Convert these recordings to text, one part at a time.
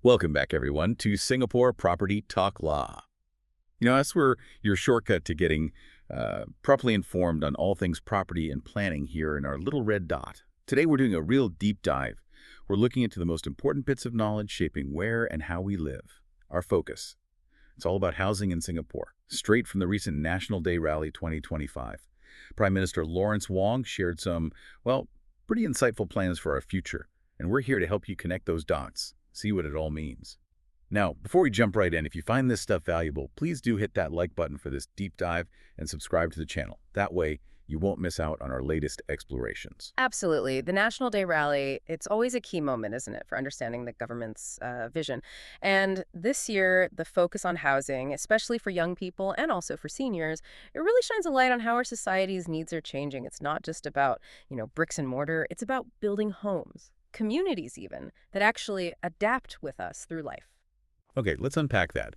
Welcome back, everyone, to Singapore Property Talk Law. That's where your shortcut to getting properly informed on all things property and planning here in our little red dot. Today, we're doing a real deep dive. We're looking into the most important bits of knowledge shaping where and how we live. Our focus. It's all about housing in Singapore, straight from the recent National Day Rally 2025. Prime Minister Lawrence Wong shared some, pretty insightful plans for our future, and we're here to help you connect those dots. See what it all means. Now, before we jump right in, if you find this stuff valuable, please do hit that like button for this deep dive and subscribe to the channel. That way, you won't miss out on our latest explorations. Absolutely. The National Day Rally, it's always a key moment, isn't it, for understanding the government's vision. And this year, the focus on housing, especially for young people and also for seniors, it really shines a light on how our society's needs are changing. It's not just about, bricks and mortar. It's about building homes, communities even, that actually adapt with us through life. Okay, let's unpack that.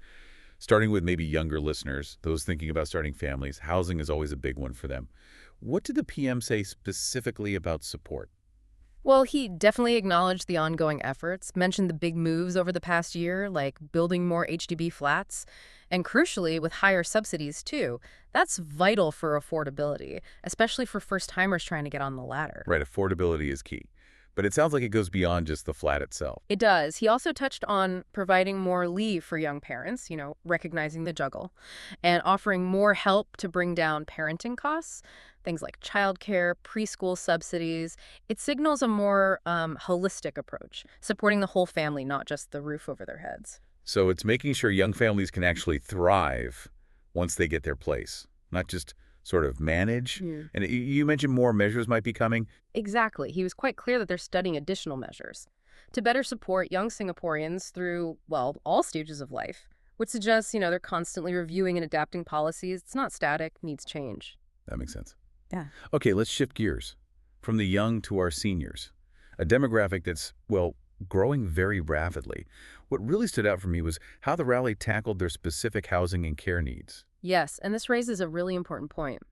Starting with maybe younger listeners, those thinking about starting families, housing is always a big one for them. What did the PM say specifically about support? Well, he definitely acknowledged the ongoing efforts, mentioned the big moves over the past year, like building more HDB flats, and crucially, with higher subsidies, too. That's vital for affordability, especially for first-timers trying to get on the ladder. Right, affordability is key. But it sounds like it goes beyond just the flat itself. It does. He also touched on providing more leave for young parents, recognizing the juggle, and offering more help to bring down parenting costs, things like childcare, preschool subsidies. It signals a more holistic approach, supporting the whole family, not just the roof over their heads. So it's making sure young families can actually thrive once they get their place, not just sort of manage. And you mentioned more measures might be coming. Exactly. He was quite clear that they're studying additional measures to better support young Singaporeans through, all stages of life, which suggests, they're constantly reviewing and adapting policies. It's not static, needs change. That makes sense. Yeah. Okay, let's shift gears from the young to our seniors, a demographic that's, growing very rapidly. What really stood out for me was how the rally tackled their specific housing and care needs. Yes, and this raises a really important point.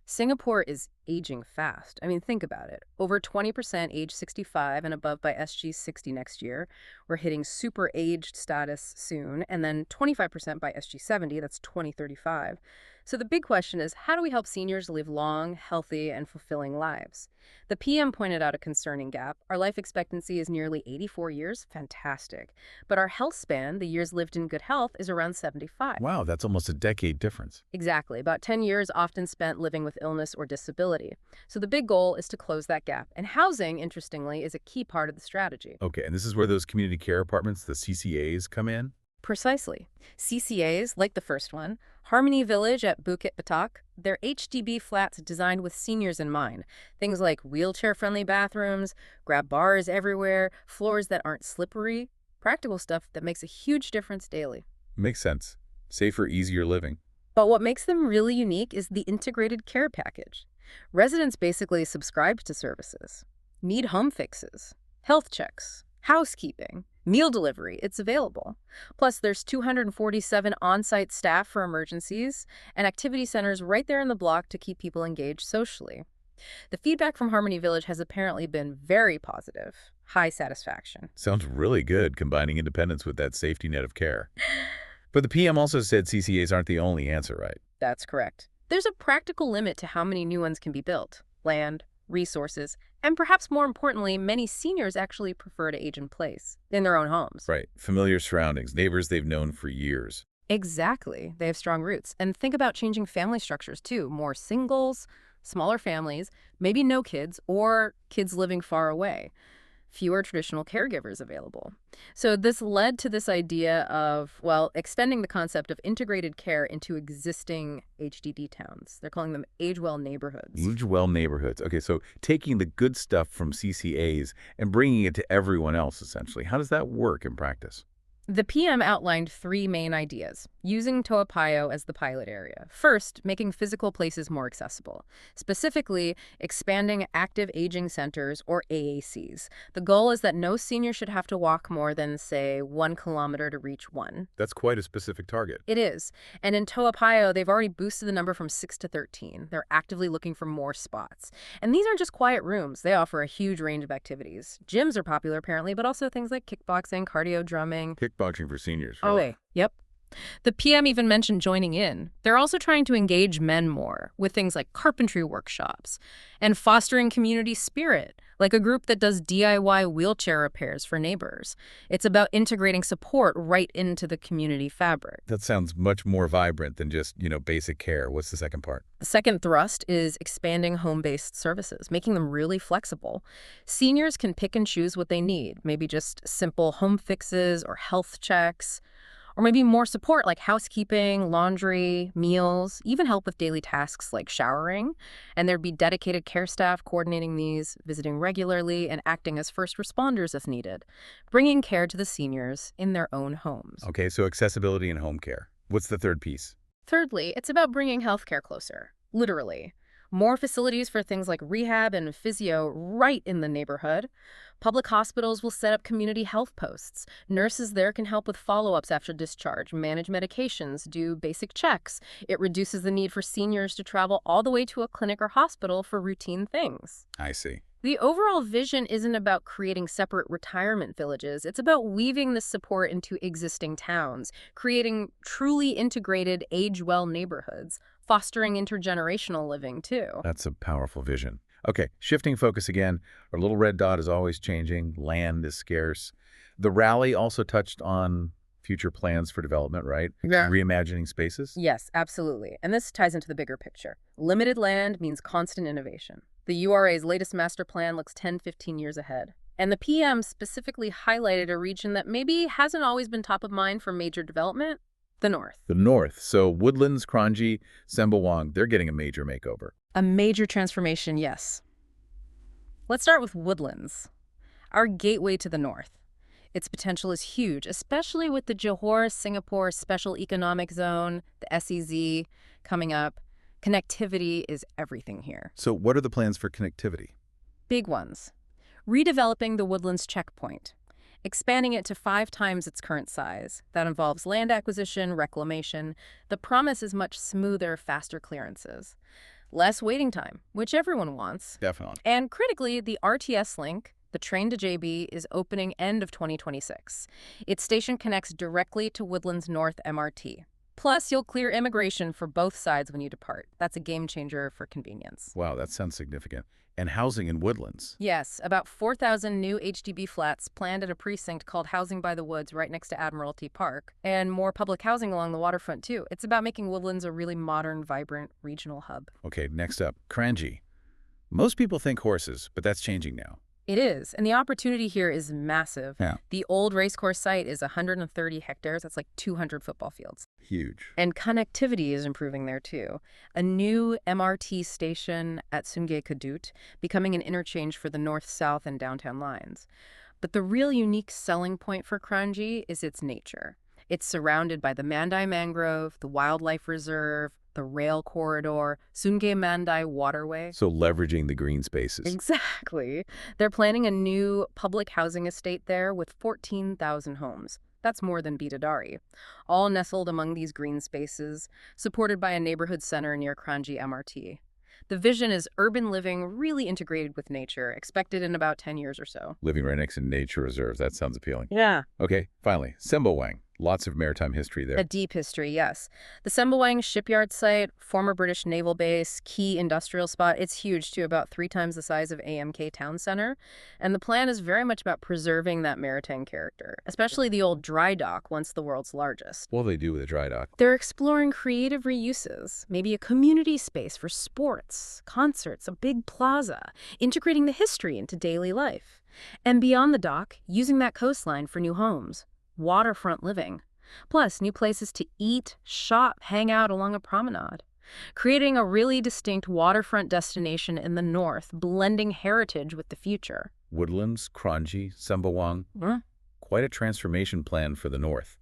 Singapore is aging fast. I mean, think about it. Over 20% age 65 and above by SG60 next year. We're hitting super aged status soon, and then 25% by SG70, that's 2035. So the big question is, how do we help seniors live long, healthy, and fulfilling lives? The PM pointed out a concerning gap. Our life expectancy is nearly 84 years. Fantastic. But our health span, the years lived in good health, is around 75. Wow, that's almost a decade difference. Exactly. About 10 years often spent living with illness or disability. So the big goal is to close that gap. And housing, interestingly, is a key part of the strategy. Okay, and this is where those community care apartments, the CCAs, come in? Precisely. CCAs, like the first one, Harmony Village at Bukit Batok, they're HDB flats designed with seniors in mind. Things like wheelchair-friendly bathrooms, grab bars everywhere, floors that aren't slippery, practical stuff that makes a huge difference daily. Makes sense. Safer, easier living. But what makes them really unique is the integrated care package. Residents basically subscribe to services, need home fixes, health checks, housekeeping, meal delivery, it's available. Plus, there's 247 on-site staff for emergencies and activity centers right there in the block to keep people engaged socially. The feedback from Harmony Village has apparently been very positive, high satisfaction. Sounds really good, combining independence with that safety net of care. But the PM also said CCAs aren't the only answer, right? That's correct. There's a practical limit to how many new ones can be built. Land, resources, and perhaps more importantly, many seniors actually prefer to age in place, in their own homes. Right. Familiar surroundings, neighbors they've known for years. Exactly. They have strong roots. And think about changing family structures, too. More singles, smaller families, maybe no kids, or kids living far away. Fewer traditional caregivers available. So this led to this idea of, extending the concept of integrated care into existing HDD towns. They're calling them Age-Well Neighborhoods. Age-Well Neighborhoods. Okay, so taking the good stuff from CCAs and bringing it to everyone else, essentially. How does that work in practice? The PM outlined three main ideas, using Toa Payoh as the pilot area. First, making physical places more accessible, specifically expanding active aging centers, or AACs. The goal is that no senior should have to walk more than, say, 1 kilometer to reach one. That's quite a specific target. It is. And in Toa Payoh, they've already boosted the number from 6 to 13. They're actively looking for more spots. And these aren't just quiet rooms. They offer a huge range of activities. Gyms are popular, apparently, but also things like kickboxing, cardio, drumming. Kickboxing for seniors. Oh, Really? yep. The PM even mentioned joining in. They're also trying to engage men more with things like carpentry workshops and fostering community spirit, like a group that does DIY wheelchair repairs for neighbors. It's about integrating support right into the community fabric. That sounds much more vibrant than just, basic care. What's the second part? The second thrust is expanding home-based services, making them really flexible. Seniors can pick and choose what they need, maybe just simple home fixes or health checks, or maybe more support like housekeeping, laundry, meals, even help with daily tasks like showering. And there'd be dedicated care staff coordinating these, visiting regularly, and acting as first responders if needed, bringing care to the seniors in their own homes. Okay, so accessibility and home care. What's the third piece? Thirdly, it's about bringing healthcare closer, literally. More facilities for things like rehab and physio right in the neighborhood. Public hospitals will set up community health posts. Nurses there can help with follow-ups after discharge, manage medications, do basic checks. It reduces the need for seniors to travel all the way to a clinic or hospital for routine things. I see. The overall vision isn't about creating separate retirement villages. It's about weaving this support into existing towns, creating truly integrated age-well neighborhoods, fostering intergenerational living, too. That's a powerful vision. Okay, shifting focus again. Our little red dot is always changing. Land is scarce. The rally also touched on future plans for development, right? Yeah. Reimagining spaces? Yes, absolutely. And this ties into the bigger picture. Limited land means constant innovation. The URA's latest master plan looks 10, 15 years ahead. And the PM specifically highlighted a region that maybe hasn't always been top of mind for major development, the North. The North. So Woodlands, Kranji, Sembawang, they're getting a major makeover. A major transformation, yes. Let's start with Woodlands, our gateway to the North. Its potential is huge, especially with the Johor-Singapore Special Economic Zone, the SEZ, coming up. Connectivity is everything here. So what are the plans for connectivity? Big ones. Redeveloping the Woodlands checkpoint, expanding it to 5 times its current size. That involves land acquisition, reclamation. The promise is much smoother, faster clearances. Less waiting time, which everyone wants. Definitely. And critically, the RTS link, the train to JB, is opening end of 2026. Its station connects directly to Woodlands North MRT. Plus, you'll clear immigration for both sides when you depart. That's a game changer for convenience. Wow, that sounds significant. And housing in Woodlands. Yes, about 4,000 new HDB flats planned at a precinct called Housing by the Woods right next to Admiralty Park. And more public housing along the waterfront, too. It's about making Woodlands a really modern, vibrant regional hub. Okay, next up, Kranji. Most people think horses, but that's changing now. It is, and the opportunity here is massive. Yeah. The old racecourse site is 130 hectares. That's like 200 football fields. Huge. And connectivity is improving there, too. A new MRT station at Sungai Kadut, becoming an interchange for the north-south and downtown lines. But the real unique selling point for Kranji is its nature. It's surrounded by the Mandai Mangrove, the Wildlife Reserve, the rail corridor, Sungai Mandai Waterway. So leveraging the green spaces. Exactly. They're planning a new public housing estate there with 14,000 homes. That's more than Bidadari. All nestled among these green spaces, supported by a neighborhood center near Kranji MRT. The vision is urban living really integrated with nature, expected in about 10 years or so. Living right next to nature reserves. That sounds appealing. Yeah. Okay, finally, Sembawang. Lots of maritime history there. A deep history, yes. The Sembawang shipyard site, former British naval base, key industrial spot, it's huge too, about 3 times the size of AMK Town Center. And the plan is very much about preserving that maritime character, especially the old dry dock, once the world's largest. What do they do with a dry dock? They're exploring creative reuses, maybe a community space for sports, concerts, a big plaza, integrating the history into daily life. And beyond the dock, using that coastline for new homes. Waterfront living, plus new places to eat, shop, hang out along a promenade, creating a really distinct waterfront destination in the north, blending heritage with the future. Woodlands, Kranji, Sembawang. quite a transformation plan for the North.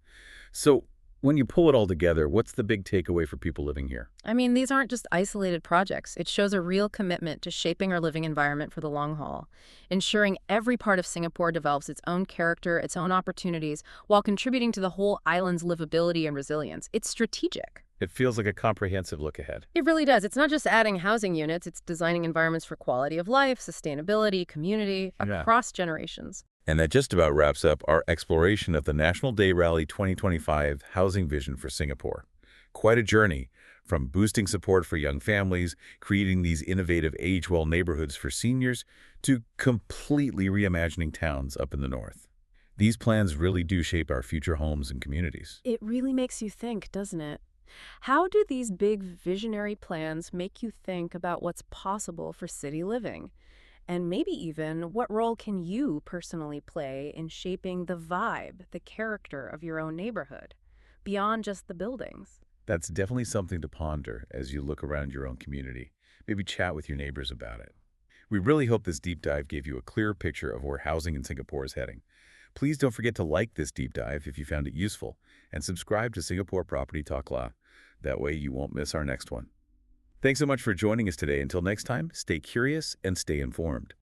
So, when you pull it all together, what's the big takeaway for people living here? I mean, these aren't just isolated projects. It shows a real commitment to shaping our living environment for the long haul, ensuring every part of Singapore develops its own character, its own opportunities, while contributing to the whole island's livability and resilience. It's strategic. It feels like a comprehensive look ahead. It really does. It's not just adding housing units, it's designing environments for quality of life, sustainability, community, Yeah. across generations. And that just about wraps up our exploration of the National Day Rally 2025 housing vision for Singapore. Quite a journey, from boosting support for young families, creating these innovative age-well neighborhoods for seniors, to completely reimagining towns up in the north. These plans really do shape our future homes and communities. It really makes you think, doesn't it? How do these big visionary plans make you think about what's possible for city living? And maybe even, what role can you personally play in shaping the vibe, the character of your own neighborhood, beyond just the buildings? That's definitely something to ponder as you look around your own community. Maybe chat with your neighbors about it. We really hope this deep dive gave you a clearer picture of where housing in Singapore is heading. Please don't forget to like this deep dive if you found it useful, and subscribe to Singapore Property Talk Law. That way you won't miss our next one. Thanks so much for joining us today. Until next time, stay curious and stay informed.